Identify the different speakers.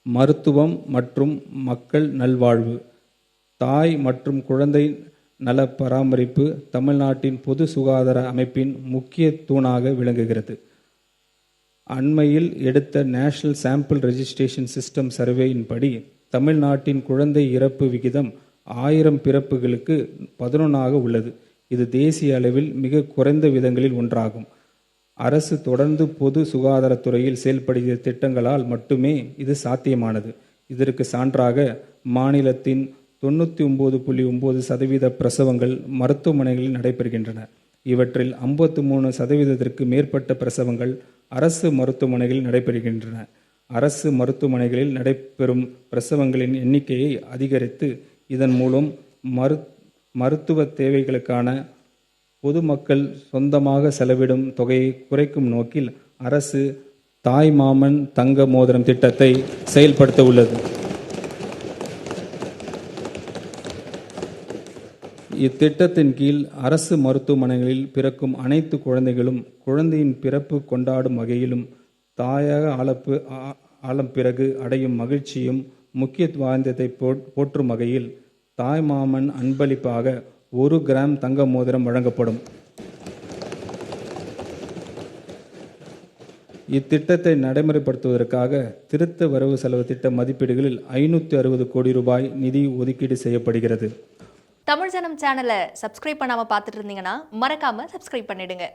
Speaker 1: மருத்துவம் மற்றும் மக்கள் நல்வாழ்வு. தாய் மற்றும் குழந்தை நல பராமரிப்பு தமிழ்நாட்டின் பொது சுகாதார அமைப்பின் முக்கிய தூணாக விளங்குகிறது. அண்மையில் எடுத்த நேஷனல் சாம்பிள் ரெஜிஸ்ட்ரேஷன் சிஸ்டம் சர்வேயின்படி தமிழ்நாட்டின் குழந்தை இறப்பு விகிதம் 1000 பிறப்புகளுக்கு 11 உள்ளது. இது தேசிய அளவில் மிக குறைந்த விதங்களில் ஒன்றாகும். அரசு தொடர்ந்து பொது சுகாதாரத்துறையில் செயல்படுகிற திட்டங்களால் மட்டுமே இது சாத்தியமானது. இதற்கு சான்றாக மாநிலத்தின் 99.9% பிரசவங்கள் மருத்துவமனைகளில் நடைபெறுகின்றன. இவற்றில் 53% மேற்பட்ட பிரசவங்கள் அரசு மருத்துவமனைகளில் நடைபெறுகின்றன. அரசு மருத்துவமனைகளில் நடைபெறும் பிரசவங்களின் எண்ணிக்கையை அதிகரித்து இதன் மூலம் மருத்துவ தேவைகளுக்கான பொதுமக்கள் சொந்தமாக செலவிடும் தொகையை குறைக்கும் நோக்கில் அரசு தாய்மாமன் தங்க மோதிரம் திட்டத்தை செயல்படுத்த உள்ளது. இத்திட்டத்தின் கீழ் அரசு மருத்துவமனைகளில் பிறக்கும் அனைத்து குழந்தைகளும் குழந்தையின் பிறப்பு கொண்டாடும் வகையிலும் தாயாக ஆலம் பிறகு அடையும் மகிழ்ச்சியும் முக்கியத்துவத்தை போற்றும் வகையில் தாய்மாமன் அன்பளிப்பாக 1 கிராம் தங்க மோதிரம் வழங்கப்படும். இத்திட்டத்தை நடைமுறைப்படுத்துவதற்காக திருத்த வரவு செலவு திட்ட மதிப்பீடுகளில் 560 கோடி ரூபாய் நிதி ஒதுக்கீடு செய்யப்படுகிறது.
Speaker 2: தமிழ் ஜனம் சேனலை சப்ஸ்கிரைப் பண்ணாம பார்த்துட்டு இருந்தீங்கன்னா மறக்காம சப்ஸ்கிரைப் பண்ணிடுங்க.